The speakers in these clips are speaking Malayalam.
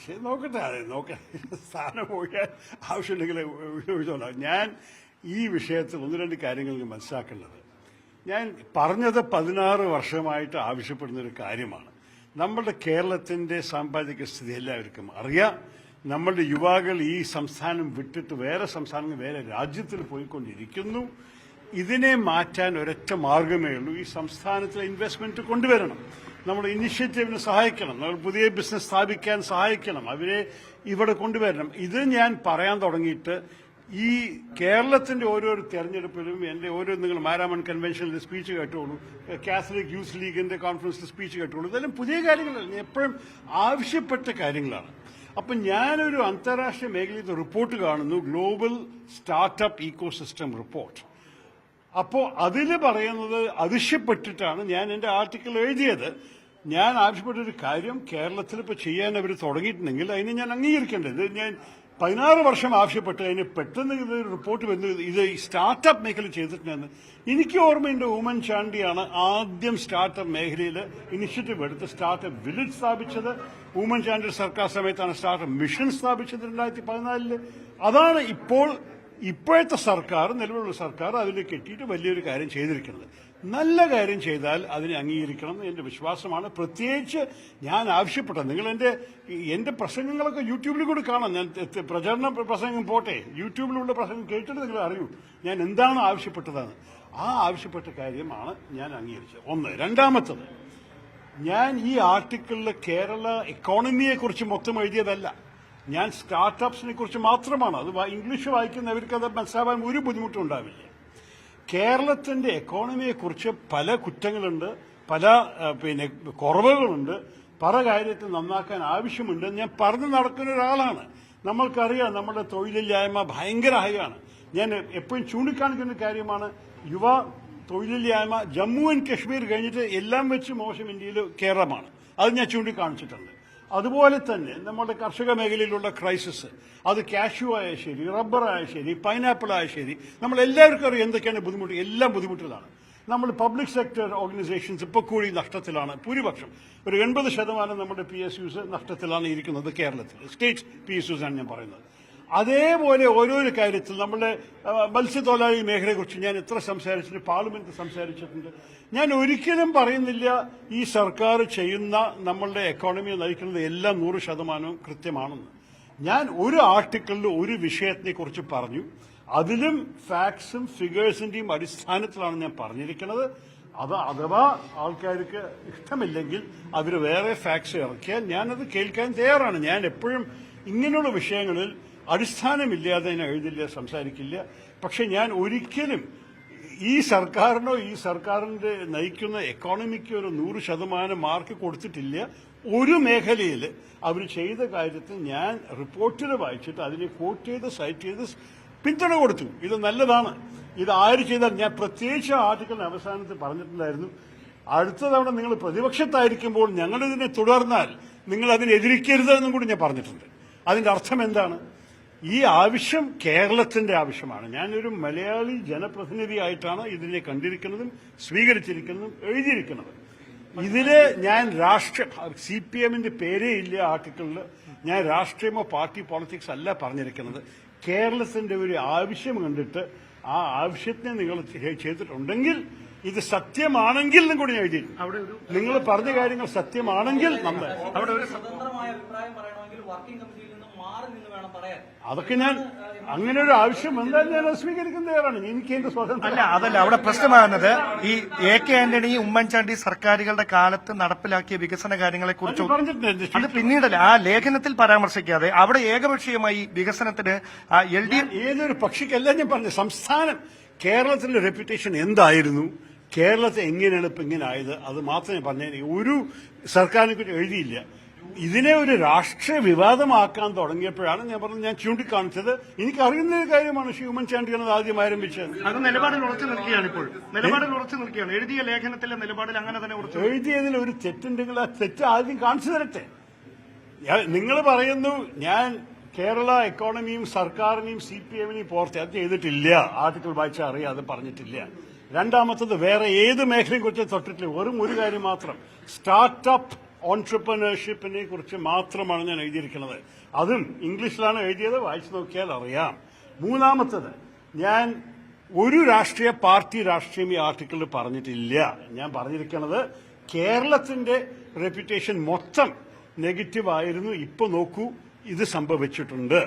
ശരി, നോക്കട്ടെ. സ്ഥാനം ഒഴിയാൻ ആവശ്യമുണ്ടെങ്കിൽ ഒഴിച്ചോളാം. ഞാൻ ഈ വിഷയത്തിൽ ഒന്ന് രണ്ട് കാര്യങ്ങൾ മനസ്സിലാക്കേണ്ടത്, ഞാൻ പറഞ്ഞത് 16 വർഷമായിട്ട് ആവശ്യപ്പെടുന്ന ഒരു കാര്യമാണ്. നമ്മളുടെ കേരളത്തിന്റെ സാമ്പത്തിക സ്ഥിതി എല്ലാവർക്കും അറിയാം. നമ്മളുടെ യുവാക്കൾ ഈ സംസ്ഥാനം വിട്ടിട്ട് വേറെ സംസ്ഥാനങ്ങൾ, വേറെ രാജ്യത്തിൽ പോയിക്കൊണ്ടിരിക്കുന്നു. ഇതിനെ മാറ്റാൻ ഒരൊറ്റ മാർഗമേ ഉള്ളൂ. ഈ സംസ്ഥാനത്തിലെ ഇൻവെസ്റ്റ്മെന്റ് കൊണ്ടുവരണം. നമ്മുടെ ഇനിഷ്യേറ്റീവിന് സഹായിക്കണം. നമ്മൾ പുതിയ ബിസിനസ് സ്ഥാപിക്കാൻ സഹായിക്കണം. അവരെ ഇവിടെ കൊണ്ടുവരണം. ഇത് ഞാൻ പറയാൻ തുടങ്ങിയിട്ട് ഈ കേരളത്തിന്റെ ഓരോരോ തെരഞ്ഞെടുപ്പിലും എന്റെ ഓരോ, നിങ്ങൾ മാരാമൺ കൺവെൻഷനിൽ സ്പീച്ച് കേട്ടോളൂ, കാത്തലിക് യൂത്ത് ലീഗിന്റെ കോൺഫറൻസിൽ സ്പീച്ച് കേട്ടോളൂ. ഇതെല്ലാം പുതിയ കാര്യങ്ങളല്ല, എപ്പോഴും ആവശ്യപ്പെട്ട കാര്യങ്ങളാണ്. അപ്പം ഞാനൊരു അന്താരാഷ്ട്രീയ മേഖലയിൽ റിപ്പോർട്ട് കാണുന്നു, ഗ്ലോബൽ സ്റ്റാർട്ടപ്പ് ഇക്കോസിസ്റ്റം റിപ്പോർട്ട്. അപ്പോൾ അതിൽ പറയുന്നത് അതിശയപ്പെട്ടിട്ടാണ് ഞാൻ എന്റെ ആർട്ടിക്കിൾ എഴുതിയത്. ഞാൻ ആവശ്യപ്പെട്ടൊരു കാര്യം കേരളത്തിൽ ഇപ്പോൾ ചെയ്യാൻ അവർ തുടങ്ങിയിട്ടുണ്ടെങ്കിൽ അതിനെ ഞാൻ അംഗീകരിക്കേണ്ടത്. ഞാൻ 16 വർഷം ആവശ്യപ്പെട്ട് അതിന് പെട്ടെന്ന് ഇത് റിപ്പോർട്ട് വരുന്നത് ഇത് സ്റ്റാർട്ടപ്പ് മേഖല ചെയ്തിട്ടുണ്ടെന്ന് എനിക്ക് ഓർമ്മയുണ്ട്. ഉമ്മൻചാണ്ടിയാണ് ആദ്യം സ്റ്റാർട്ടപ്പ് മേഖലയിൽ ഇനിഷ്യേറ്റീവ് എടുത്ത് സ്റ്റാർട്ടപ്പ് വില്ലേജ് സ്ഥാപിച്ചത്. ഉമ്മൻചാണ്ടി സർക്കാർ സമയത്താണ് സ്റ്റാർട്ടപ്പ് മിഷൻ സ്ഥാപിച്ചത് 2014. അതാണ് ഇപ്പോഴത്തെ സർക്കാർ, നിലവിലുള്ള സർക്കാർ അതിൽ കെട്ടിയിട്ട് വലിയൊരു കാര്യം ചെയ്തിരിക്കുന്നത്. നല്ല കാര്യം ചെയ്താൽ അതിനെ അംഗീകരിക്കണം എന്ന് എന്റെ വിശ്വാസമാണ്. പ്രത്യേകിച്ച് ഞാൻ ആവശ്യപ്പെട്ടത്, നിങ്ങൾ എന്റെ പ്രസംഗങ്ങളൊക്കെ യൂട്യൂബിൽ കൂടി കാണാം. ഞാൻ പ്രചരണ പ്രസംഗം പോട്ടെ, യൂട്യൂബിലുള്ള പ്രസംഗം കേട്ടിട്ട് നിങ്ങൾ അറിയൂ ഞാൻ എന്താണ് ആവശ്യപ്പെട്ടതെന്ന്. ആ ആവശ്യപ്പെട്ട കാര്യമാണ് ഞാൻ അംഗീകരിച്ചത്. ഒന്ന്. രണ്ടാമത്തത്, ഞാൻ ഈ ആർട്ടിക്കിളിൽ കേരള എക്കോണമിയെക്കുറിച്ച് മൊത്തം എഴുതിയതല്ല. ഞാൻ സ്റ്റാർട്ടപ്സിനെ കുറിച്ച് മാത്രമാണ്. അത് ഇംഗ്ലീഷ് വായിക്കുന്നവർക്ക് അത് മനസ്സിലാവാൻ ഒരു ബുദ്ധിമുട്ടും ഉണ്ടാവില്ല. കേരളത്തിന്റെ എക്കോണമിയെക്കുറിച്ച് പല കുറ്റങ്ങളുണ്ട്, പല കുറവുകളുണ്ട്, പല കാര്യത്തിൽ നന്നാക്കാൻ ആവശ്യമുണ്ട്. ഞാൻ പറഞ്ഞു നടക്കുന്ന ഒരാളാണ്. നമ്മൾക്കറിയാം നമ്മുടെ തൊഴിലില്ലായ്മ ഭയങ്കര ഹൈയാണ്. ഞാൻ എപ്പോഴും ചൂണ്ടിക്കാണിക്കുന്ന കാര്യമാണ്, യുവ തൊഴിലില്ലായ്മ ജമ്മു ആൻഡ് കശ്മീർ കഴിഞ്ഞിട്ട് എല്ലാം വെച്ച് മോശം ഇന്ത്യയിൽ കേരളമാണ്. അത് ഞാൻ ചൂണ്ടിക്കാണിച്ചിട്ടുണ്ട്. അതുപോലെ തന്നെ നമ്മുടെ കർഷക മേഖലയിലുള്ള ക്രൈസിസ്, അത് കാഷ്യൂ ആയാൽ ശരി, റബ്ബർ ആയാൽ ശരി, പൈനാപ്പിൾ ആയാൽ ശരി, നമ്മളെല്ലാവർക്കും അറിയാം എന്തൊക്കെയാണ് ബുദ്ധിമുട്ട്. എല്ലാം ബുദ്ധിമുട്ടുകളാണ്. നമ്മൾ പബ്ലിക് സെക്ടർ ഓർഗനൈസേഷൻസ് ഇപ്പോൾ കൂടി നഷ്ടത്തിലാണ്. ഭൂരിപക്ഷം ഒരു 80% നമ്മുടെ PSUs നഷ്ടത്തിലാണ് ഇരിക്കുന്നത് കേരളത്തിൽ. സ്റ്റേറ്റ് PSUs ആണ് ഞാൻ പറയുന്നത്. അതേപോലെ ഓരോരോ കാര്യത്തിൽ നമ്മുടെ മത്സ്യത്തൊഴിലാളി മേഖലയെക്കുറിച്ച് ഞാൻ എത്ര സംസാരിച്ചിട്ടുണ്ട്, പാർലമെന്റിൽ സംസാരിച്ചിട്ടുണ്ട്. ഞാൻ ഒരിക്കലും പറയുന്നില്ല ഈ സർക്കാർ ചെയ്യുന്ന നമ്മളുടെ എക്കോണമിയെ നയിക്കുന്നത് എല്ലാം 100% കൃത്യമാണെന്ന്. ഞാൻ ഒരു ആർട്ടിക്കിളിൽ ഒരു വിഷയത്തെക്കുറിച്ച് പറഞ്ഞു. അതിലും ഫാക്ട്സും ഫിഗേഴ്സിന്റെയും അടിസ്ഥാനത്തിലാണ് ഞാൻ പറഞ്ഞിരിക്കുന്നത്. അത് അഥവാ ആൾക്കാർക്ക് ഇഷ്ടമില്ലെങ്കിൽ അവർ വേറെ ഫാക്ട്സ് ഇറക്കിയാൽ ഞാനത് കേൾക്കാൻ തയ്യാറാണ്. ഞാൻ എപ്പോഴും ഇങ്ങനെയുള്ള വിഷയങ്ങളിൽ അടിസ്ഥാനമില്ലാതെ ഞാൻ എഴുതില്ല, സംസാരിക്കില്ല. പക്ഷെ ഞാൻ ഒരിക്കലും ഈ സർക്കാരിനോ ഈ സർക്കാരിന്റെ നയിക്കുന്ന എക്കോണമിക്ക് ഒരു 100% മാർക്ക് കൊടുത്തിട്ടില്ല. ഒരു മേഖലയിൽ അവർ ചെയ്ത കാര്യത്തിൽ ഞാൻ റിപ്പോർട്ടിൽ വായിച്ചിട്ട് അതിനെ കോട്ട് ചെയ്ത് സൈറ്റ് ചെയ്ത് പിന്തുണ കൊടുത്തു. ഇത് നല്ലതാണ്, ഇത് ആര് ചെയ്താൽ. ഞാൻ പ്രത്യേകിച്ച് ആർട്ടിക്കിളിന്റെ അവസാനത്തിൽ പറഞ്ഞിട്ടുണ്ടായിരുന്നു, അടുത്ത തവണ നിങ്ങൾ പ്രതിപക്ഷത്തായിരിക്കുമ്പോൾ ഞങ്ങളിതിനെ തുടർന്നാൽ നിങ്ങൾ അതിനെതിരിക്കരുത് എന്നും കൂടി ഞാൻ പറഞ്ഞിട്ടുണ്ട്. അതിന്റെ അർത്ഥം എന്താണ്? ഈ ആവശ്യം കേരളത്തിന്റെ ആവശ്യമാണ്. ഞാനൊരു മലയാളി ജനപ്രതിനിധിയായിട്ടാണ് ഇതിനെ കണ്ടിരിക്കുന്നതും സ്വീകരിച്ചിരിക്കുന്നതും എഴുതിയിരിക്കുന്നതും. ഇതില് ഞാൻ CPMന്റെ പേരേ ഇല്ല ആർട്ടിക്കിളിൽ. ഞാൻ രാഷ്ട്രീയമോ പാർട്ടി പോളിറ്റിക്സ് അല്ല പറഞ്ഞിരിക്കുന്നത്. കേരളത്തിന്റെ ഒരു ആവശ്യം കണ്ടിട്ട് ആ ആവശ്യത്തിനെ നിങ്ങൾ ചെയ്തിട്ടുണ്ടെങ്കിൽ, ഇത് സത്യമാണെങ്കിൽ കൂടി ഞാൻ എഴുതിയിട്ടുണ്ട്. നിങ്ങൾ പറഞ്ഞ കാര്യങ്ങൾ സത്യമാണെങ്കിൽ നമ്മൾ അതൊക്കെ ഞാൻ അങ്ങനെ ഒരു ആവശ്യം എന്തായാലും ഞാൻ സ്വീകരിക്കുന്ന തയ്യാറാണ്. എനിക്ക് എന്റെ സ്വാതന്ത്ര്യം അതല്ല അവിടെ പ്രശ്നമാകുന്നത്. ഈ AK ആന്റണി, ഉമ്മൻചാണ്ടി സർക്കാരുകളുടെ കാലത്ത് നടപ്പിലാക്കിയ വികസന കാര്യങ്ങളെ കുറിച്ച് അത് പിന്നീടല്ല, ആ ലേഖനത്തിൽ പരാമർശിക്കാതെ അവിടെ ഏകപക്ഷീയമായി വികസനത്തിന് ഏതൊരു പക്ഷിക്കല്ല ഞാൻ പറഞ്ഞു. സംസ്ഥാനം കേരളത്തിന്റെ റെപ്യൂട്ടേഷൻ എന്തായിരുന്നു, കേരളത്തെ എങ്ങനെയാണ് ഇപ്പൊ ഇങ്ങനെ ആയത്, അത് മാത്രമേ പറഞ്ഞ. ഒരു സർക്കാരിനെ കുറിച്ച് എഴുതിയില്ല. ഇതിനെ ഒരു രാഷ്ട്രീയ വിവാദമാക്കാൻ തുടങ്ങിയപ്പോഴാണ് ഞാൻ പറഞ്ഞത്, ഞാൻ ചൂണ്ടിക്കാണിച്ചത്. എനിക്കറിയുന്ന ഒരു കാര്യമാണ് ഉമ്മൻചാണ്ടിയാണ് ആദ്യം ആരംഭിച്ചത്. അത് നിലപാടിൽ ഉറച്ചു നിൽക്കുകയാണ്. ഇപ്പോൾ നിലപാടിൽ ഉറച്ചു നിൽക്കുകയാണ്. എഴുതിയ ലേഖനത്തിലെ നിലപാടിൽ അങ്ങനെ തന്നെ എഴുതിയതിൽ ഒരു തെറ്റുണ്ടെങ്കിൽ ആ തെറ്റ് ആദ്യം കാണിച്ചു തരട്ടെ. നിങ്ങൾ പറയുന്നു ഞാൻ കേരള എക്കോണമിയും സർക്കാരിനെയും CPMനെയും അത് ചെയ്തിട്ടില്ല. ആർട്ടിക്കിൾ വായിച്ചാൽ അറിയാതെ പറഞ്ഞിട്ടില്ല. രണ്ടാമത്തത് വേറെ ഏത് മേഖലയെ കുറിച്ച് തൊട്ടിട്ടില്ല. വെറും ഒരു കാര്യം മാത്രം, സ്റ്റാർട്ടപ്പ് ഓൺട്രപ്രനർഷിപ്പിനെ കുറിച്ച് മാത്രമാണ് ഞാൻ എഴുതിയിരിക്കുന്നത്. അതും ഇംഗ്ലീഷിലാണ് എഴുതിയത്, വായിച്ചു നോക്കിയാൽ അറിയാം. മൂന്നാമത്തത്, ഞാൻ ഒരു രാഷ്ട്രീയ പാർട്ടി രാഷ്ട്രീയം ഈ ആർട്ടിക്കിളിൽ പറഞ്ഞിട്ടില്ല. ഞാൻ പറഞ്ഞിരിക്കുന്നത് കേരളത്തിന്റെ റെപ്യൂട്ടേഷൻ മൊത്തം നെഗറ്റീവ് ആയിരുന്നു, ഇപ്പൊ നോക്കൂ ഇത് സംഭവിച്ചിട്ടുണ്ട്.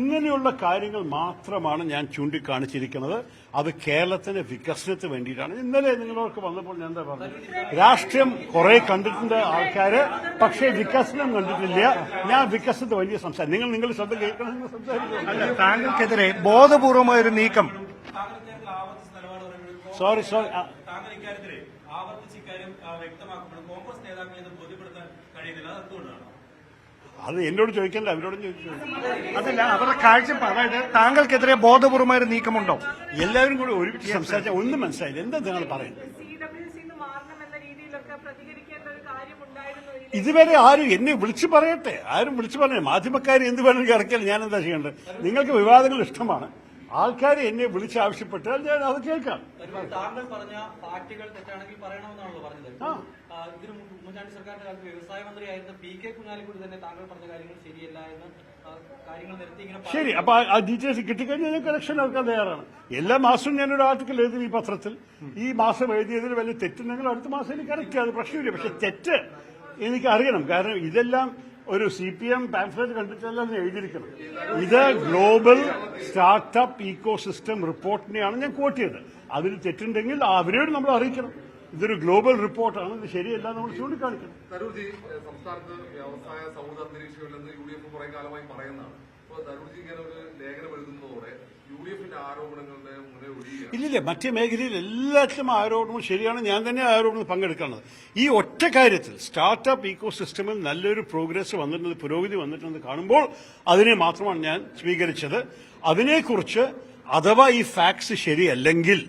ഇങ്ങനെയുള്ള കാര്യങ്ങൾ മാത്രമാണ് ഞാൻ ചൂണ്ടിക്കാണിച്ചിരിക്കുന്നത്. അത് കേരളത്തിന്റെ വികസനത്തിന് വേണ്ടിയിട്ടാണ്. ഇന്നലെ നിങ്ങളൊക്കെ വന്നപ്പോൾ ഞാൻ എന്താ പറഞ്ഞത്, രാഷ്ട്രീയം കുറെ കണ്ടിട്ടുണ്ട് ആൾക്കാര്, പക്ഷേ വികസനം കണ്ടിട്ടില്ല. ഞാൻ വികസനത്തെ വലിയ സംസാരം നിങ്ങൾ ശ്രദ്ധ കേൾക്കണം സംസാരിക്കുന്നു. താങ്കൾക്കെതിരെ ബോധപൂർവമായ ഒരു നീക്കം സോറി താങ്കൾ ഇക്കാര്യത്തിലെ ആവർത്തിച്ച് ഇക്കാര്യം വ്യക്തമാക്കുമ്പോൾ കോൺഗ്രസ് നേതാക്കളെ ഇത് ബോധ്യപ്പെടുത്താൻ കഴിയുന്നില്ല. അതുകൊണ്ടാണ് അത് എന്നോട് ചോദിക്കണ്ട, അവരോടും ചോദിച്ചു. അതല്ല അവരുടെ കാഴ്ചപ്പാട്. അതായത് താങ്കൾക്കെതിരെ ബോധപൂർവമായ ഒരു നീക്കമുണ്ടോ? എല്ലാവരും കൂടി ഒരുമിച്ച് സംസാരിച്ചാൽ ഒന്നും മനസ്സിലായില്ല. എന്താ നിങ്ങൾ പറയുന്നത്? ഇതുവരെ ആരും എന്നെ വിളിച്ചു പറയട്ടെ, ആരും വിളിച്ചു പറയട്ടെ. മാധ്യമക്കാർ എന്ത് വേണമെങ്കിൽ ഇറക്കിയാൽ ഞാൻ എന്താ ചെയ്യേണ്ടത്? നിങ്ങൾക്ക് വിവാദങ്ങൾ ഇഷ്ടമാണ്, ആൾക്കാർ എന്നെ വിളിച്ച് ആവശ്യപ്പെട്ടാൽ ഞാൻ അത് കേൾക്കാം. താങ്കൾ പറഞ്ഞ ഫാക്ടുകൾ തെറ്റാണെങ്കിൽ പറയണമെന്നാണല്ലോ പറഞ്ഞത്. ഇതിന് ഉമ്മൻചാണ്ടി സർക്കാരിന്റെ കാലത്ത് വ്യവസായ മന്ത്രിയായിരുന്ന PK കുഞ്ഞാലിക്കുട്ടി തന്നെ താങ്കൾ പറഞ്ഞ കാര്യങ്ങൾ ശരിയല്ല എന്ന് കാര്യങ്ങൾ നിരത്തി ഇങ്ങനെ. ശരി, അപ്പൊ ആ ഡീറ്റെയിൽസ് കിട്ടിക്കഴിഞ്ഞാൽ ഞാൻ കറക്ഷൻ നടക്കാൻ തയ്യാറാണ്. എല്ലാ മാസവും ഞാനൊരു ആർട്ടിക്കിൾ എഴുതും ഈ പത്രത്തിൽ. ഈ മാസം എഴുതിയതിൽ വലിയ തെറ്റുണ്ടെങ്കിൽ അടുത്ത മാസം എനിക്ക് കറക്റ്റ് ചെയ്യാം, അത് പ്രശ്നമില്ല. പക്ഷെ തെറ്റ് എനിക്ക് അറിയണം, കാരണം ഇതെല്ലാം ഒരു CPM പാംഫ്ലെറ്റ് കണ്ടിട്ടല്ല എഴുതിയിരിക്കണം. ഇത് ഗ്ലോബൽ സ്റ്റാർട്ടപ്പ് ഇക്കോസിസ്റ്റം റിപ്പോർട്ടിനെയാണ് ഞാൻ കോട്ട് ചെയ്തത്. അതിൽ തെറ്റുണ്ടെങ്കിൽ അവരോട് നമ്മൾ അറിയിക്കണം. ഇതൊരു ഗ്ലോബൽ റിപ്പോർട്ടാണ്, ഇത് ശരിയല്ല നമ്മൾ ചൂണ്ടിക്കാണിക്കണം. തരൂർജി, സംസ്ഥാനത്ത് വ്യവസായ സൗഹൃദ അന്തരീക്ഷമില്ലെന്ന് UDF കുറെ കാലമായി പറയുന്നതാണ്. അപ്പോൾ തരൂർജി ഇങ്ങനെ ഒരു ലേഖനം എഴുതുന്നതോടെ UDFന്റെ ആരോപണങ്ങളുടെ മുന്നേ ഒഴിയുക. ഇല്ലില്ല, മറ്റേ മേഖലയിൽ എല്ലാത്തിലും ആരോപണവും ശരിയാണ്. ഞാൻ തന്നെ ആരോപണം പങ്കെടുക്കുന്നത്. ഈ ഒറ്റ കാര്യത്തിൽ സ്റ്റാർട്ടപ്പ് ഇക്കോസിസ്റ്റമിൽ നല്ലൊരു പ്രോഗ്രസ് വന്നിട്ടുണ്ട്, പുരോഗതി വന്നിട്ടുണ്ട് കാണുമ്പോൾ അതിനെ മാത്രമാണ് ഞാൻ സ്വീകരിച്ചത്. അതിനെക്കുറിച്ച് അഥവാ ഈ ഫാക്ട്സ് ശരിയല്ലെങ്കിൽ,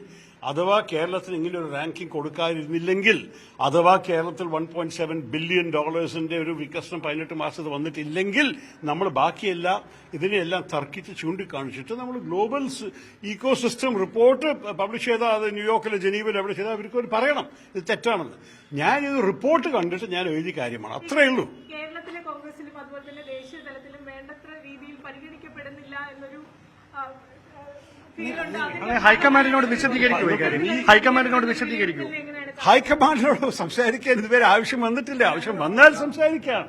അഥവാ കേരളത്തിന് ഇങ്ങനെ ഒരു റാങ്കിംഗ് കൊടുക്കാതിരുന്നില്ലെങ്കിൽ, അഥവാ കേരളത്തിൽ $1.7 ബില്യൺ ഒരു വികസനം 18 മാസത്തിൽ വന്നിട്ടില്ലെങ്കിൽ, നമ്മൾ ബാക്കിയെല്ലാം ഇതിനെല്ലാം തർക്കിച്ച് ചൂണ്ടിക്കാണിച്ചിട്ട് നമ്മൾ ഗ്ലോബൽ ഇക്കോസിസ്റ്റം റിപ്പോർട്ട് പബ്ലിഷ് ചെയ്താൽ, അത് ന്യൂയോർക്കിലെ ജനീവയിൽ എവിടെ ചെയ്താൽ അവർക്ക് പറയണം ഇത് തെറ്റാണെന്ന്. ഞാൻ ഇത് റിപ്പോർട്ട് കണ്ടിട്ട് ഞാൻ എഴുതിയ കാര്യമാണ്, അത്രയേ ഉള്ളൂ. കേരളത്തിലെ കോൺഗ്രസിലും അതുപോലെ തന്നെ ദേശീയ തലത്തിലും വേണ്ടത്ര രീതിയിൽ പരിഗണിക്കപ്പെടുന്നില്ല എന്നൊരു ഹൈക്കമാൻഡിനോട് വിശദീകരിക്കൂ. ഹൈക്കമാൻഡിനോട് വിശദീകരിക്കൂ. ഹൈക്കമാൻഡിനോട് സംസാരിക്കാൻ ഇതുവരെ ആവശ്യം വന്നിട്ടില്ല. ആവശ്യം വന്നാൽ സംസാരിക്കാം.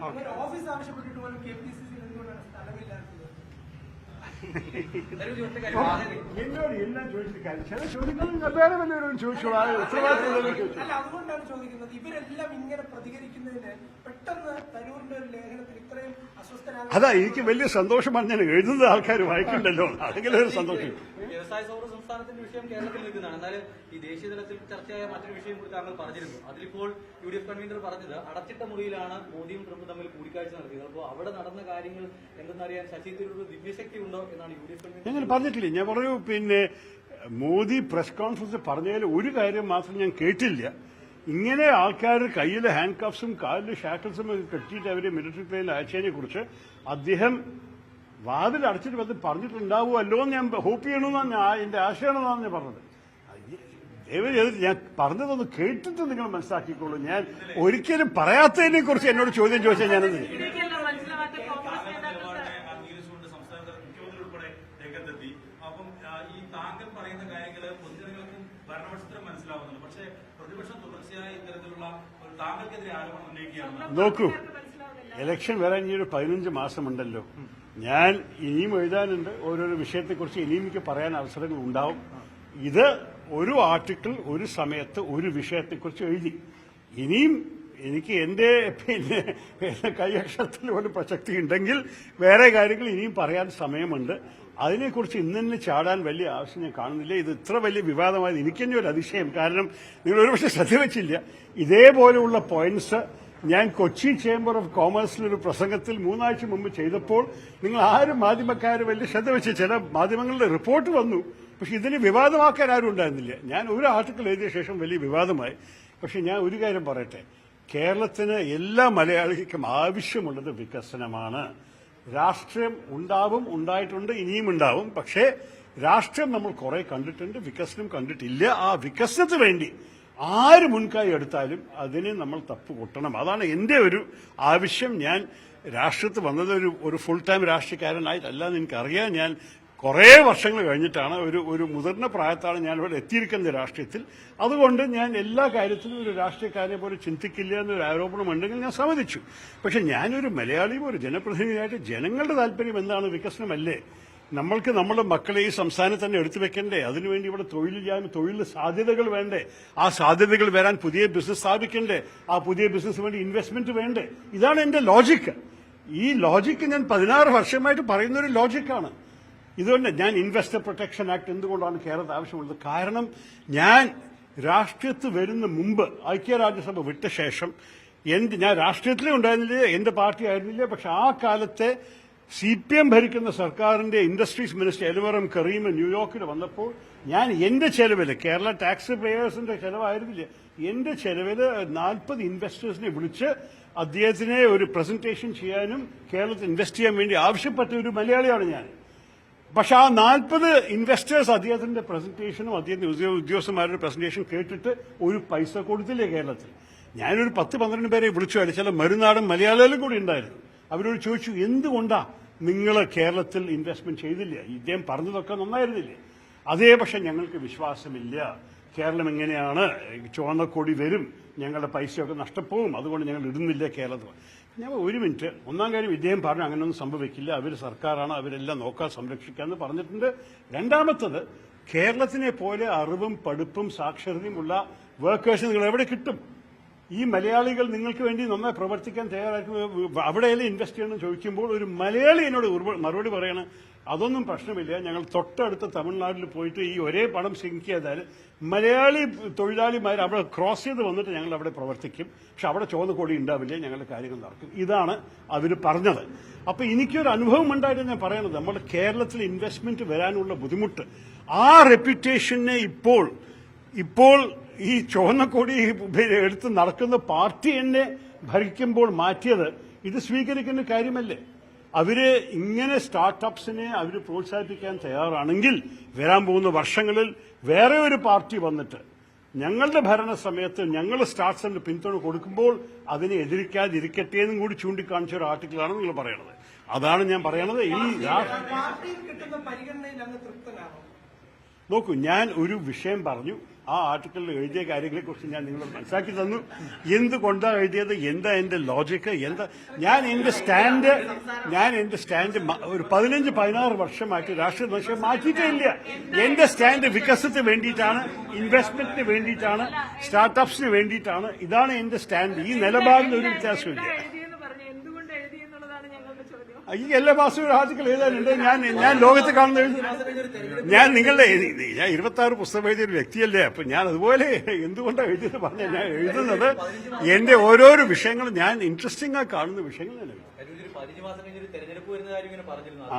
എന്നോട് എല്ലാം ചോദിച്ചിട്ട് കാര്യം, ചില ചോദ്യങ്ങൾ വേറെ വല്ലവരോടും ചോദിച്ചോളൂ. ഉത്തരവാദിത്തം ചോദിച്ചു. അതുകൊണ്ടാണ് ചോദിക്കുന്നത്, ഇവരെല്ലാം ഇങ്ങനെ പ്രതികരിക്കുന്നതിന് പെട്ടെന്ന് തരൂരിന്റെ ഒരു ലേഖനത്തിൽ ഇത്രയും അസ്വസ്ഥനാണ്. അതാ എനിക്ക് വലിയ സന്തോഷമാണ്, ഞാൻ എഴുതുന്നത് ആൾക്കാർ വായിക്കണ്ടല്ലോ, അതെങ്കിലും ഒരു സന്തോഷം. വ്യവസായ സൗഹൃദ സംസ്ഥാനത്തിന്റെ വിഷയം കേരളത്തിൽ നിൽക്കുന്നതാണ്. എന്നാൽ ഈ ദേശീയ തലത്തിൽ ചർച്ചയായ മറ്റൊരു വിഷയം കൂടി താങ്കൾ പറഞ്ഞിരുന്നു. അതിലിപ്പോൾ UDF കൺവീനർ പറഞ്ഞത് അടച്ചിട്ട മുറിയിലാണ് മോദിയും ട്രംപും തമ്മിൽ കൂടിക്കാഴ്ച നടത്തിയത്. അപ്പോൾ അവിടെ നടന്ന കാര്യങ്ങൾ എന്തെന്നറിയാൻ ശശി തരൂർ ദിവ്യശക്തി ഉണ്ടോ എന്നാണ് UDF കൺവീനർ. ഞാൻ പറഞ്ഞിട്ടില്ല. ഞാൻ പറഞ്ഞു, പിന്നെ മോദി പ്രസ് കോൺഫറൻസ് പറഞ്ഞതിൽ ഒരു കാര്യം മാത്രം ഞാൻ കേട്ടില്ല. ഇങ്ങനെ ആൾക്കാർ കയ്യിൽ ഹാൻഡ് കഫ്സും കാലിൽ ഷാക്കിൾസും കെട്ടിയിട്ട് അവരെ മിലിറ്ററി പ്ലെയിനിൽ അയച്ചതിനെ കുറിച്ച് അദ്ദേഹം വാതിൽ അടച്ചിട്ട് വന്ന് പറഞ്ഞിട്ടുണ്ടാവുമല്ലോ എന്ന് ഞാൻ ഹോപ്പ് ചെയ്യണമെന്നാണ് എന്റെ ആശയമാണെന്നാണ് ഞാൻ പറഞ്ഞത്. ഞാൻ പറഞ്ഞതൊന്ന് കേട്ടിട്ട് നിങ്ങൾ മനസ്സിലാക്കിക്കോളൂ. ഞാൻ ഒരിക്കലും പറയാത്തതിനെ കുറിച്ച് എന്നോട് ചോദ്യം ചോദിച്ചാൽ ഞാനത് നോക്കൂ. ഇലക്ഷൻ വരാൻ ഇനി ഒരു 15 മാസമുണ്ടല്ലോ. ഞാൻ ഇനിയും എഴുതാനുണ്ട്. ഓരോരോ വിഷയത്തെക്കുറിച്ച് ഇനിയും എനിക്ക് പറയാൻ അവസരങ്ങൾ ഉണ്ടാവും. ഇത് ഒരു ആർട്ടിക്കിൾ ഒരു സമയത്ത് ഒരു വിഷയത്തെക്കുറിച്ച് എഴുതി. ഇനിയും എനിക്ക് എന്റെ പിന്നെ കൈയക്ഷരത്തിൽ ഒരു പ്രസക്തി ഉണ്ടെങ്കിൽ വേറെ കാര്യങ്ങൾ ഇനിയും പറയാൻ സമയമുണ്ട്. അതിനെക്കുറിച്ച് ഇന്നെ ചാടാൻ വലിയ ആവശ്യം ഞാൻ കാണുന്നില്ല. ഇത് ഇത്ര വലിയ വിവാദമായത് എനിക്ക് തന്നെ ഒരു അതിശയം. കാരണം നിങ്ങൾ ഒരുപക്ഷെ ശ്രദ്ധ വെച്ചില്ല, ഇതേപോലെയുള്ള പോയിന്റ്സ് ഞാൻ കൊച്ചി ചേംബർ ഓഫ് കോമേഴ്സിലൊരു പ്രസംഗത്തിൽ 3 ആഴ്ച മുമ്പ് ചെയ്തപ്പോൾ നിങ്ങൾ ആരും മാധ്യമക്കാർ വലിയ ശ്രദ്ധ വെച്ച്, ചില മാധ്യമങ്ങളുടെ റിപ്പോർട്ട് വന്നു, പക്ഷെ ഇതിന് വിവാദമാക്കാൻ ആരും ഉണ്ടായിരുന്നില്ല. ഞാൻ ഒരു ആർട്ടിക്കിൾ എഴുതിയ ശേഷം വലിയ വിവാദമായി. പക്ഷെ ഞാൻ ഒരു കാര്യം പറയട്ടെ, കേരളത്തിന് എല്ലാ മലയാളികൾക്കും ആവശ്യമുള്ളത് വികസനമാണ്. രാഷ്ട്രീയം ഉണ്ടാവും, ഉണ്ടായിട്ടുണ്ട്, ഇനിയും ഉണ്ടാവും. പക്ഷേ രാഷ്ട്രീയം നമ്മൾ കുറെ കണ്ടിട്ടുണ്ട്, വികസനം കണ്ടിട്ടില്ല. ആ വികസനത്തിന് വേണ്ടി ആര് മുൻകൈ എടുത്താലും അതിന് നമ്മൾ തപ്പ് കൊട്ടണം. അതാണ് എൻ്റെ ഒരു ആവശ്യം. ഞാൻ രാഷ്ട്രീയത്തിൽ വന്നത് ഒരു ഫുൾ ടൈം രാഷ്ട്രീയക്കാരനായിട്ടല്ലാന്ന് എനിക്കറിയാം. ഞാൻ കുറേ വർഷങ്ങൾ കഴിഞ്ഞിട്ടാണ് ഒരു മുതിർന്ന പ്രായത്താണ് ഞാൻ ഇവിടെ എത്തിയിരിക്കുന്നത് രാഷ്ട്രീയത്തിൽ. അതുകൊണ്ട് ഞാൻ എല്ലാ കാര്യത്തിലും ഒരു രാഷ്ട്രീയക്കാരനെ പോലെ ചിന്തിക്കില്ല എന്നൊരു ആരോപണം ഉണ്ടെങ്കിൽ ഞാൻ സമ്മതിച്ചു. പക്ഷെ ഞാനൊരു മലയാളിയും ഒരു ജനപ്രതിനിധിയായിട്ട് ജനങ്ങളുടെ താല്പര്യം എന്താണ്? വികസനമല്ലേ? നമ്മൾക്ക് നമ്മുടെ മക്കളെ ഈ സംസ്ഥാനത്ത് തന്നെ എടുത്തു വെക്കണ്ടേ? അതിനുവേണ്ടി ഇവിടെ തൊഴിൽ സാധ്യതകൾ വേണ്ടേ? ആ സാധ്യതകൾ വരാൻ പുതിയ ബിസിനസ് സ്ഥാപിക്കണ്ടേ? ആ പുതിയ ബിസിനസ് വേണ്ടി ഇൻവെസ്റ്റ്മെന്റ് വേണ്ടേ? ഇതാണ് എന്റെ ലോജിക്ക്. ഈ ലോജിക്ക് ഞാൻ 16 വർഷമായിട്ട് പറയുന്ന ഒരു ലോജിക്കാണ്. ഇതുകൊണ്ട് ഞാൻ ഇൻവെസ്റ്റർ പ്രൊട്ടക്ഷൻ ആക്ട് എന്തുകൊണ്ടാണ് കേരളത്തിൽ ആവശ്യമുള്ളത്? കാരണം ഞാൻ രാഷ്ട്രീയത്തിൽ വരുന്ന മുമ്പ് ഐക്യരാജ്യസഭ വിട്ട ശേഷം ഞാൻ രാഷ്ട്രീയത്തിലേ ഉണ്ടായിരുന്നില്ല, എന്റെ പാർട്ടി ആയിരുന്നില്ല. പക്ഷെ ആ കാലത്തെ CPM ഭരിക്കുന്ന സർക്കാരിന്റെ ഇൻഡസ്ട്രീസ് മിനിസ്റ്റർ എൽവറം കരീം ന്യൂയോർക്കിൽ വന്നപ്പോൾ ഞാൻ എന്റെ ചെലവില്, കേരള ടാക്സ് പേയേഴ്സിന്റെ ചെലവായിരുന്നില്ല, എന്റെ ചെലവില് 40 ഇൻവെസ്റ്റേഴ്സിനെ വിളിച്ച് അദ്ദേഹത്തിനെ ഒരു പ്രസന്റേഷൻ ചെയ്യാനും കേരളത്തിൽ ഇൻവെസ്റ്റ് ചെയ്യാൻ വേണ്ടി ആവശ്യപ്പെട്ട ഒരു മലയാളിയാണ് ഞാൻ. പക്ഷെ ആ 40 ഇൻവെസ്റ്റേഴ്സ് അദ്ദേഹത്തിന്റെ പ്രസന്റേഷനും അദ്ദേഹത്തിന്റെ ഉദ്യോഗസ്ഥന്മാരുടെ പ്രസന്റേഷൻ കേട്ടിട്ട് ഒരു പൈസ കൊടുത്തില്ലേ കേരളത്തിൽ. ഞാനൊരു 10-12 പേരെ വിളിച്ചു. അതിൽ ചില മറുനാടൻ മലയാളികളും കൂടി ഉണ്ടായിരുന്നു. അവരോട് ചോദിച്ചു, എന്തുകൊണ്ടാ നിങ്ങൾ കേരളത്തിൽ ഇൻവെസ്റ്റ്മെന്റ് ചെയ്തില്ല? ഇദ്ദേഹം പറഞ്ഞതൊക്കെ നന്നായിരുന്നില്ലേ? അതേ, പക്ഷെ ഞങ്ങൾക്ക് വിശ്വാസമില്ല. കേരളം എങ്ങനെയാണ്, ചുവന്ന കൊടി വരും, ഞങ്ങളുടെ പൈസയൊക്കെ നഷ്ടപ്പോവും, അതുകൊണ്ട് ഞങ്ങൾ ഇടുന്നില്ല കേരളത്തിൽ. ഞാൻ ഒരു മിനിറ്റ്, ഒന്നാം കാര്യം ഇദ്ദേഹം പറഞ്ഞു അങ്ങനെയൊന്നും സംഭവിക്കില്ല, അവർ സർക്കാരാണ്, അവരെല്ലാം നോക്കാൻ സംരക്ഷിക്കാമെന്ന് പറഞ്ഞിട്ടുണ്ട്. രണ്ടാമത്തത്, കേരളത്തിനെ പോലെ അറിവും പഠിപ്പും സാക്ഷരതയുമുള്ള വർക്കേഴ്സ് നിങ്ങൾ എവിടെ കിട്ടും? ഈ മലയാളികൾ നിങ്ങൾക്ക് വേണ്ടി നന്നായി പ്രവർത്തിക്കാൻ തയ്യാറാക്കുന്നത് അവിടെയല്ലേ ഇൻവെസ്റ്റ് ചെയ്യണമെന്ന് ചോദിക്കുമ്പോൾ ഒരു മലയാളി എന്നോട് മറുപടി പറയണം, അതൊന്നും പ്രശ്നമില്ല, ഞങ്ങൾ തൊട്ടടുത്ത തമിഴ്നാട്ടിൽ പോയിട്ട് ഈ ഒരേ പണം സിങ്ക് ചെയ്താൽ മലയാളി തൊഴിലാളിമാർ അവിടെ ക്രോസ് ചെയ്ത് വന്നിട്ട് ഞങ്ങൾ അവിടെ പ്രവർത്തിക്കും, പക്ഷെ അവിടെ ചുവന്ന കൊടി ഉണ്ടാവില്ല, ഞങ്ങളുടെ കാര്യങ്ങൾ നടക്കും. ഇതാണ് അവർ പറഞ്ഞത്. അപ്പൊ എനിക്കൊരു അനുഭവം ഉണ്ടായിട്ട് ഞാൻ പറയുന്നത്, നമ്മുടെ കേരളത്തിൽ ഇൻവെസ്റ്റ്മെന്റ് വരാനുള്ള ബുദ്ധിമുട്ട്, ആ റെപ്യൂട്ടേഷനെ ഇപ്പോൾ ഈ ചുവന്ന കൊടി എടുത്ത് നടക്കുന്ന പാർട്ടി എന്നെ ഭരിക്കുമ്പോൾ മാറ്റിയത് ഇത് സ്വീകരിക്കുന്ന കാര്യമല്ലേ? അവര് ഇങ്ങനെ സ്റ്റാർട്ടപ്സിനെ അവര് പ്രോത്സാഹിപ്പിക്കാൻ തയ്യാറാണെങ്കിൽ വരാൻ പോകുന്ന വർഷങ്ങളിൽ വേറെ ഒരു പാർട്ടി വന്നിട്ട് ഞങ്ങളുടെ ഭരണ സമയത്ത് ഞങ്ങൾ സ്റ്റാർട്ട്സിന് പിന്തുണ കൊടുക്കുമ്പോൾ അതിനെ എതിരിക്കാതിരിക്കട്ടെ എന്നും കൂടി ചൂണ്ടിക്കാണിച്ച ഒരു ആർട്ടിക്കിളാണ് നിങ്ങൾ പറയുന്നത്. അതാണ് ഞാൻ പറയുന്നത്. ഈ പാർട്ടിയിൽ കിട്ടുന്ന പരിഗണനയിൽ അങ്ങ് തൃപ്തനാണോ? നോക്കൂ, ഞാൻ ഒരു വിഷയം പറഞ്ഞു, ആ ആർട്ടിക്കിളിൽ എഴുതിയ കാര്യങ്ങളെക്കുറിച്ച് ഞാൻ നിങ്ങളോട് മനസ്സിലാക്കി തന്നു. എന്തുകൊണ്ടാണ് എഴുതിയത്, എന്താ എന്റെ ലോജിക്ക്, എന്താ ഞാൻ എന്റെ സ്റ്റാൻഡ് ഒരു 15-16 വർഷമായിട്ട് രാഷ്ട്രീയ വിഷയം മാറ്റിയിട്ടേ ഇല്ല. എന്റെ സ്റ്റാൻഡ് വികസനത്തിന് വേണ്ടിയിട്ടാണ്, ഇൻവെസ്റ്റ്മെന്റിന് വേണ്ടിയിട്ടാണ്, സ്റ്റാർട്ടപ്സിന് വേണ്ടിയിട്ടാണ്. ഇതാണ് എന്റെ സ്റ്റാൻഡ്. ഈ നിലപാടിന് ഒരു വ്യത്യാസമില്ല. ഈ എല്ലാ മാസവും ഒരു ആർട്ടിക്കിൾ എഴുതാനുണ്ട്. ഞാൻ ലോകത്ത് കാണുന്ന ഞാൻ 26 പുസ്തകം എഴുതിയ ഒരു വ്യക്തിയല്ലേ. അപ്പൊ ഞാൻ അതുപോലെ എന്തുകൊണ്ടാണ് എഴുതിയത് പറഞ്ഞാൽ ഞാൻ എഴുതുന്നത് എന്റെ ഓരോരോ വിഷയങ്ങളും ഞാൻ ഇൻട്രസ്റ്റിംഗ് ആയി കാണുന്ന വിഷയങ്ങൾ തന്നെ.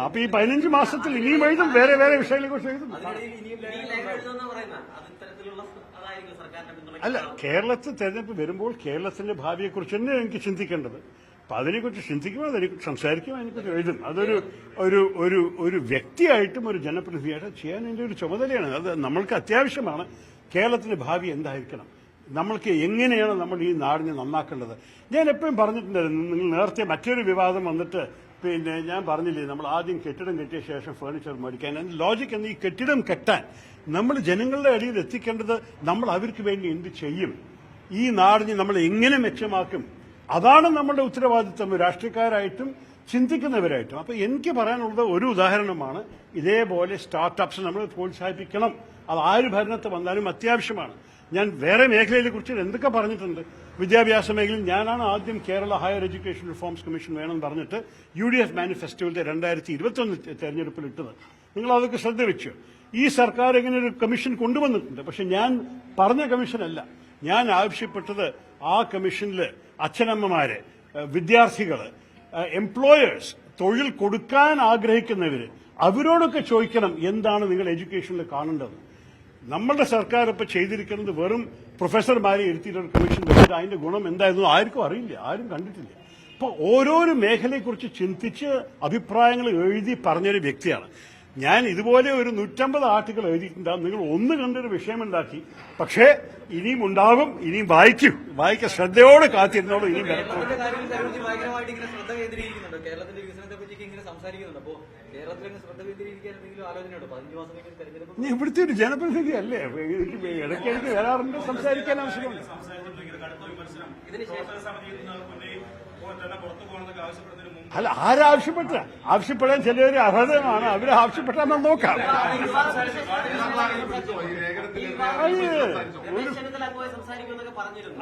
അപ്പൊ ഈ 15 മാസത്തിൽ ഇനിയും എഴുതും, വേറെ വേറെ വിഷയങ്ങളെ കുറിച്ച് എഴുതും. അല്ല, കേരളത്തിൽ തെരഞ്ഞെടുപ്പ് വരുമ്പോൾ കേരളത്തിന്റെ ഭാവിയെക്കുറിച്ച് തന്നെ എനിക്ക് ചിന്തിക്കേണ്ടത്. അപ്പൊ അതിനെക്കുറിച്ച് ചിന്തിക്കുമ്പോൾ അതിനെക്കുറിച്ച് സംസാരിക്കും, അതിനെക്കുറിച്ച് എഴുതും. അതൊരു ഒരു ഒരു ഒരു വ്യക്തിയായിട്ടും ഒരു ജനപ്രതിനിധിയായിട്ടും ചെയ്യാൻ എന്റെ ഒരു ചുമതലയാണ്. അത് നമ്മൾക്ക് അത്യാവശ്യമാണ്. കേരളത്തിന്റെ ഭാവി എന്തായിരിക്കണം, നമ്മൾക്ക് എങ്ങനെയാണ് നമ്മൾ ഈ നാടിനെ നന്നാക്കേണ്ടത്. ഞാൻ എപ്പോഴും പറഞ്ഞിട്ടുണ്ടായിരുന്നു, നിങ്ങൾ നേരത്തെ മറ്റൊരു വിവാദം വന്നിട്ട് പിന്നെ ഞാൻ പറഞ്ഞില്ലേ, നമ്മൾ ആദ്യം കെട്ടിടം കെട്ടിയ ശേഷം ഫർണിച്ചർ മേടിക്കാൻ. അതിന്റെ ലോജിക് എന്ന്, ഈ കെട്ടിടം കെട്ടാൻ നമ്മൾ ജനങ്ങളുടെ അടിയിൽ എത്തിക്കേണ്ടത് നമ്മൾ അവർക്ക് വേണ്ടി എന്ത് ചെയ്യും, ഈ നാടിനെ നമ്മൾ എങ്ങനെ മെച്ചമാക്കും, അതാണ് നമ്മുടെ ഉത്തരവാദിത്വം രാഷ്ട്രീയക്കാരായിട്ടും ചിന്തിക്കുന്നവരായിട്ടും. അപ്പൊ എനിക്ക് പറയാനുള്ളത് ഒരു ഉദാഹരണമാണ്, ഇതേപോലെ സ്റ്റാർട്ടപ്സ് നമ്മൾ പ്രോത്സാഹിപ്പിക്കണം. അത് ആര് ഭരണത്തിൽ വന്നാലും അത്യാവശ്യമാണ്. ഞാൻ വേറെ മേഖലയെ കുറിച്ച് എന്തൊക്കെ പറഞ്ഞിട്ടുണ്ട്. വിദ്യാഭ്യാസ മേഖലയിൽ ഞാനാണ് ആദ്യം Kerala higher education reforms commission വേണമെന്ന് പറഞ്ഞിട്ട് UDF മാനിഫെസ്റ്റോയിലെ 2021 തെരഞ്ഞെടുപ്പിൽ ഇട്ടത്. നിങ്ങൾ അതൊക്കെ ശ്രദ്ധ വെച്ചു. ഈ സർക്കാർ ഇങ്ങനെ ഒരു കമ്മീഷൻ കൊണ്ടുവന്നിട്ടുണ്ട്. പക്ഷെ ഞാൻ പറഞ്ഞ കമ്മീഷനല്ല. ഞാൻ ആവശ്യപ്പെട്ടത് ആ കമ്മീഷനിൽ അച്ഛനമ്മമാര്, വിദ്യാർത്ഥികള്, എംപ്ലോയേഴ്സ്, തൊഴിൽ കൊടുക്കാൻ ആഗ്രഹിക്കുന്നവര്, അവരോടൊക്കെ ചോദിക്കണം എന്താണ് നിങ്ങൾ എഡ്യൂക്കേഷനിൽ കാണേണ്ടത്. നമ്മളുടെ സർക്കാർ ഇപ്പൊ ചെയ്തിരിക്കുന്നത് വെറും പ്രൊഫസർമാരെ ഇരുത്തിയിട്ടൊരു കമ്മീഷൻ വെച്ചിട്ട് അതിന്റെ ഗുണം എന്തായിരുന്നു ആർക്കും അറിയില്ല, ആരും കണ്ടിട്ടില്ല. അപ്പൊ ഓരോരോ മേഖലയെക്കുറിച്ച് ചിന്തിച്ച് അഭിപ്രായങ്ങൾ എഴുതി പറഞ്ഞൊരു വ്യക്തിയാണ് ഞാൻ ഇതുപോലെ ഒരു 150 ആർട്ടിക്കിൾ എഴുതിയിട്ടുണ്ടാകും. നിങ്ങൾ ഒന്ന് കണ്ടൊരു വിഷയമുണ്ടാക്കി. പക്ഷേ ഇനിയും ഉണ്ടാകും, ഇനിയും വായിക്കുക ശ്രദ്ധയോടെ കാത്തിരുന്നോളൂ. ഇനിയും കേരളത്തിന്റെ കാര്യത്തിൽ തരൂർജി ഭയങ്കരമായിട്ട് ഇങ്ങനെ ശ്രദ്ധ കേന്ദ്രീകരിക്കുന്നുണ്ട്. കേരളത്തിന്റെ വികസനത്തെ പറ്റി ഇങ്ങനെ സംസാരിക്കുന്നുണ്ട്. അപ്പോൾ കേരളത്തിൽ ശ്രദ്ധ കേന്ദ്രീകരിക്കാൻ എന്തെങ്കിലും ആലോചനയുണ്ടോ? 15 മാസം കഴിഞ്ഞ് തെരഞ്ഞെടുപ്പ് ഞാൻ ഇവിടുത്തെ ഒരു ജനപ്രതിനിധി അല്ലേ, ഇടയ്ക്കിടയ്ക്ക് വരാറുണ്ട്, സംസാരിക്കാൻ ആവശ്യമുണ്ട്. അല്ല, ആവശ്യപ്പെടാൻ ചിലവര് അർഹതമാണ്. അവരെ ആവശ്യപ്പെട്ടാൽ നമ്മൾ നോക്കാം.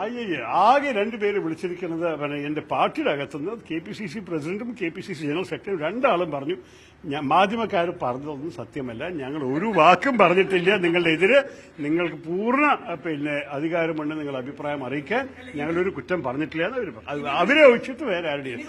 അയ്യേ, ആകെ 2 പേര് വിളിച്ചിരിക്കുന്നത് എന്റെ പാർട്ടിയുടെ അകത്തുനിന്ന് KPCC പ്രസിഡന്റും KPCC ജനറൽ സെക്രട്ടറിയും 2 ആളും പറഞ്ഞു. മാധ്യമക്കാർ പറഞ്ഞതൊന്നും സത്യമല്ല, ഞങ്ങൾ ഒരു വാക്കും പറഞ്ഞിട്ടില്ല. നിങ്ങളുടെ എതിരെ നിങ്ങൾക്ക് പൂർണ്ണ അധികാരമുണ്ട് നിങ്ങൾ അഭിപ്രായം അറിയിക്കാൻ. ഞങ്ങളൊരു കുറ്റം പറഞ്ഞിട്ടില്ല എന്ന് അവരെ വെച്ചിട്ട് വേറെ ആരുടെയും